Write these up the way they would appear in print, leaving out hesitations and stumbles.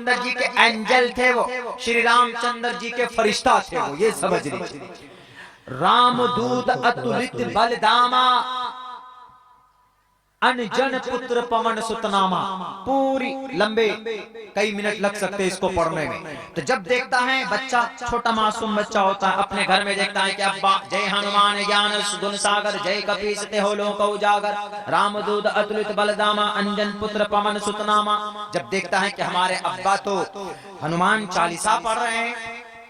रामचंद्र जी के एंजल थे, वो श्री रामचंद्र जी के फरिश्ता थे, वो ये समझ लीजिए। रामदूत अतुलित बलदामा, अनजन पुत्र पवन सुतनामा। पूरी लंबे कई मिनट लग सकते हैं इसको पढ़ने में। तो जब देखता है बच्चा, छोटा मासूम बच्चा होता है, अपने घर में देखता है कि अब्बा जय हनुमान ज्ञान गुण सागर, जय कपीस ते हो लोक उजागर, रामदूत अतुलित बलदामा, अंजन पुत्र पवन सुतनामा। जब देखता है कि हमारे अब्बा तो हनुमान चालीसा पढ़ रहे हैं,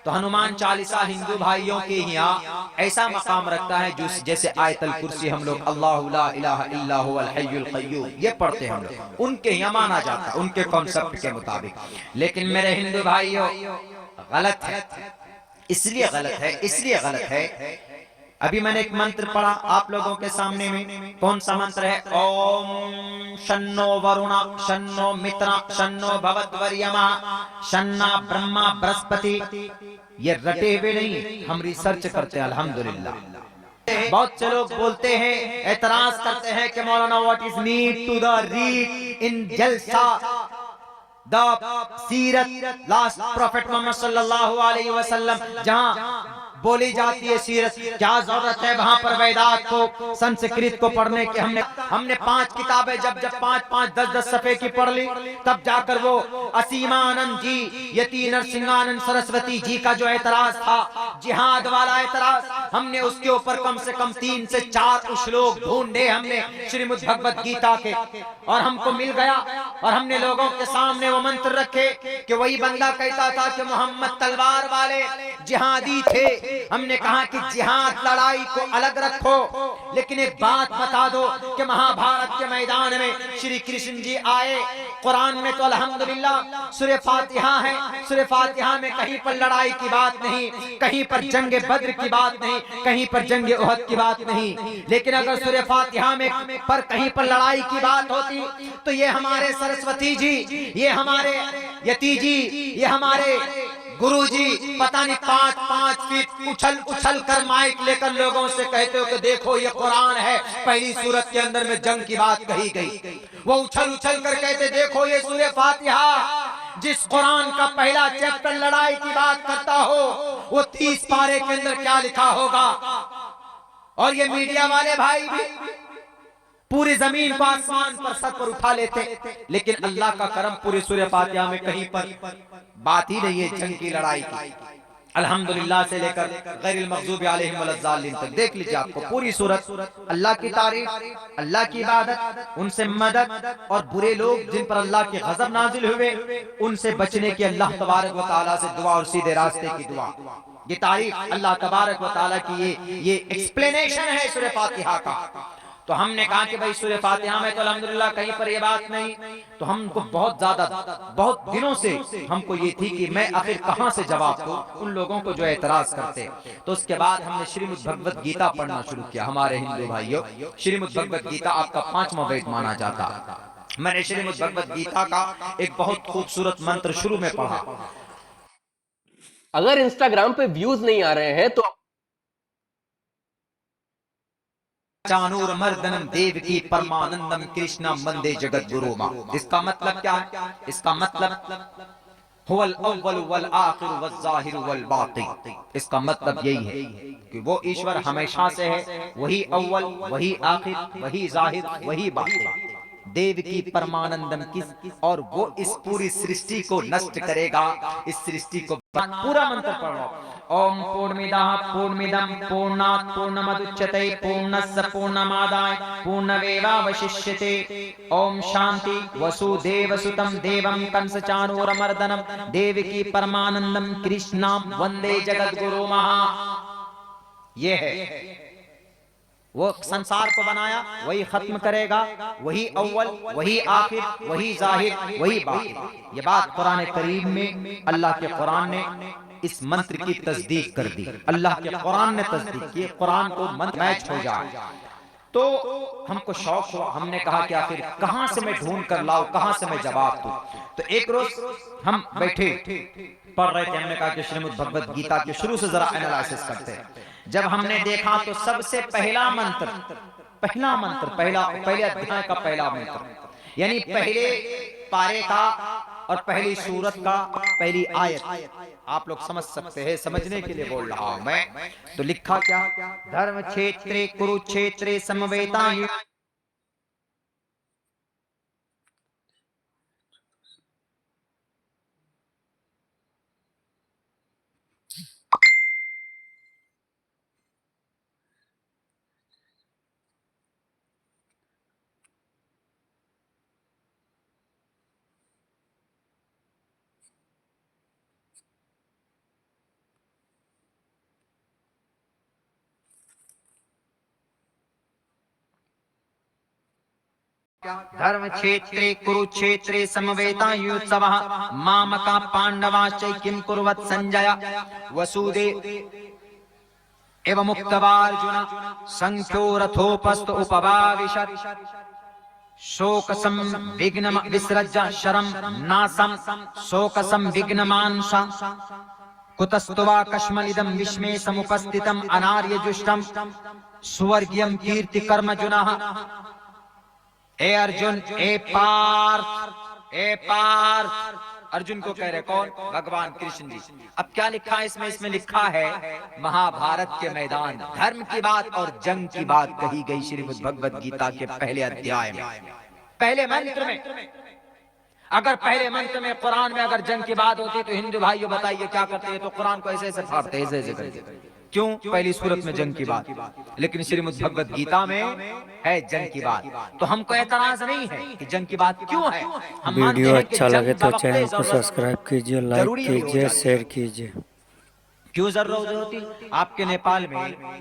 तो हनुमान चालीसा हिंदू भाइयों के यहाँ ऐसा मकाम रखता है जैसे आयतल कुर्सी हम लोग अल्लाहु ला इलाहा इल्ला हुवल हय्युल कय्यूम ये पढ़ते हैं हम लोग, उनके यहाँ माना जाता है, उनके कॉन्सेप्ट के मुताबिक। लेकिन मेरे हिंदू भाइयों गलत है, इसलिए गलत है। अभी मैंने एक मंत्र पढ़ा आप लोगों के सामने में, कौन सा मंत्र है? ओम शन्नो वरुणा शन्नो मित्रा शन्नो भवद्वर्यमा शन्ना ब्रह्मा बृहस्पति। ये रटे हुए नहीं, हम रिसर्च करते हैं अल्हम्दुलिल्लाह। बहुत से लोग बोलते हैं, एतराज करते हैं कि मौलाना what is need to the read in जलसा द सीरत लास्ट प्रॉफिट मोहम्मद सल्लल्लाहु अलैहि वसल्लम, जहां बोली जाती है सीरत, क्या जरूरत है वहां पर वेदात को संस्कृत को पढ़ने के? हमने 5 किताबें जब 5-5 10-10 सफे की पढ़ ली, तब जाकर वो असीमानंद जी, यति नरसिंहानंद सरस्वती जी का जो एतराज था, जिहाद वाला एतराज, हमने उसके ऊपर कम से कम 3 से 4 श्लोक ढूंढे हमने श्रीमद् भगवत गीता के, और हमको मिल गया। और हमने लोगों के सामने वो मंत्र रखे कि वही बंदा कहता था कि मोहम्मद तलवार वाले जिहादी थे। हमने कहा कि जिहाद लड़ाई को अलग रखो, लेकिन एक बात बता दो कि महाभारत के मैदान में श्री कृष्ण जी आए, कुरान में तो अल्हम्दुलिल्लाह सूरह फातिहा है, सूरह फातिहा में कहीं पर लड़ाई की बात नहीं, कहीं पर जंग बद्र की बात नहीं, कहीं पर जंग उहद की बात नहीं। लेकिन अगर सूरह फातिहा में पर कहीं पर लड़ाई की बात होती तो ये हमारे सरस्वती जी, ये हमारे यति जी, ये हमारे गुरुजी पता नहीं 5-5 फीट उछल कर माइक लेकर लोगों से कहते हो कि देखो ये कुरान है, पहली सूरत के अंदर में जंग की बात कही गई। वो उछल कर कहते देखो ये सूरह फातिहा, जिस कुरान का पहला चैप्टर लड़ाई की बात करता हो, वो 30 पारे के अंदर क्या लिखा होगा। और ये मीडिया वाले भाई भी पूरी जमीन को आसमान पर सर पर उठा लेते, लेकिन अल्लाह का करम पूरी सूरह फातिहा में कहीं पर बात ही नहीं है जंग की लड़ाई की। अल्हम्दुलिल्लाह से लेकर गैरिल मग़ज़ूबि अलैहिम वलज़्ज़ालिन तक देख लीजिए, आपको पूरी सूरत अल्लाह की तारीफ, अल्लाह की इबादत, उनसे मदद, और बुरे लोग जिन पर अल्लाह के गज़ब नाजिल हुए उनसे बचने की अल्लाह तबारक व तआला से दुआ और सीधे रास्ते की दुआ। ये तारीफ अल्लाह तबारक व तआला की ये एक्सप्लेनेशन है सूरह फातिहा का। तो हमने कहा कि भाई सूरह फातिहा में तो अल्हम्दुलिल्लाह कहीं पर ये बात नहीं, तो हमको बहुत दिनों से हमको ये थी कि मैं आखिर कहां से जवाब दूं उन लोगों को जो एतराज करते। तो उसके बाद हमने श्रीमद् भगवत गीता पढ़ना शुरू किया। हमारे हिंदू भाइयों, श्रीमद् भगवत गीता आपका 5वां वेद माना जाता। मैंने श्रीमद् भगवत गीता का एक बहुत खूबसूरत मंत्र शुरू में पढ़ा। अगर इंस्टाग्राम पे व्यूज नहीं आ रहे हैं तो चानूर मर्दनम देव की परमानंदम कृष्णम वंदे जगत गुरु मां। इसका मतलब क्या है? इसका मतलब हुवल अव्वल वल आखिर वल ज़ाहिर वल बातिन। इसका मतलब यही है कि वो ईश्वर हमेशा से है, वही अव्वल, वही आखिर, वही ज़ाहिर, वही बातिन। देव की परमानंदम किस, और वो इस पूरी सृष्टि को नष्ट करेगा, इस सृष्टि को। पूरा मंत्र पढ़ो। ओम पूर्णमिदः पूर्णमिदं पूर्णात् पूर्णमुदच्यते पूर्णस्य पूर्णमादाय पूर्णमेवावशिष्यते। ओम शांति। वसुदेवसुतं देवं कंसचाणूरमर्दनं देवकी परमानंदम कृष्णं वंदे जगद्गुरु महा। ये है वो संसार को बनाया, वही खत्म करेगा, वही अव्वल, वही आखिर, वही जाहिर, वही बातिन। ये बात कुरान करीम में अल्लाह के कुरान ने इस मंत्र की तस्दीक कर दी। अल्लाह के कुरान ने तस्दीक की, कुरान को मंत्र मैच हो जाए। तो हमको शौक हुआ, हमने कहा कि आखिर कहां से मैं ढूंढ कर लाऊं, कहां से मैं जवाब दूं। तो एक रोज हम बैठे पढ़ रहे थे, हमने कहा कि श्रीमद् भगवत गीता के शुरू से जरा एनालिसिस करते हैं। जब हमने देखा तो सबसे पहले अध्याय का पहला मंत्र, यानी पहले पारे का और पहली सूरत का पहली आयत आप लोग समझ सकते हैं, समझने के लिए बोल रहा हूं मैं। तो लिखा क्या, धर्म क्षेत्रे कुरुक्षेत्रे समवेतायुः। धर्म क्षेत्रे कुरुक्षेत्रे समवेतायुत्सवः मामका पांडवाश्च किं कुर्वत् संजय वसुदेव एवं मुक्तवार्जुन संख्यो रथोपस्थ उपवाविशत् शोक संविघ्नम विसृज्य शरम नासम शोक संविघ्नमांस कुतस्तुवा कश्मलिदं विस्मये समुपस्थितम् अनार्यजुष्टम् स्वर्गीयं कीर्ति कर्मजुनः। ए अर्जुन, ए पार्थ, अर्जुन को कह रहे कौन, भगवान कृष्ण जी। अब क्या लिखा है इसमें, इसमें लिखा है महाभारत के मैदान, धर्म की बात और जंग की बात कही गई श्रीमद् भगवद गीता के पहले अध्याय में, पहले मंत्र में। अगर पहले मंत्र में कुरान में अगर जंग की बात होती तो हिंदू भाइयों बताइए क्या करते हैं, तो कुरान को ऐसे ऐसे फाड़ते, ऐसे ऐसे करते। क्यों, पहली सूरत में जंग की बात, लेकिन श्रीमद् भगवद गीता में है जंग की बात। तो हमको एतराज नहीं है कि जंग की बात क्यों है। हम वीडियो अच्छा लगे तो चैनल को सब्सक्राइब कीजिए, लाइक कीजिए, शेयर कीजिए। क्यों जरूरत होती आपके नेपाल में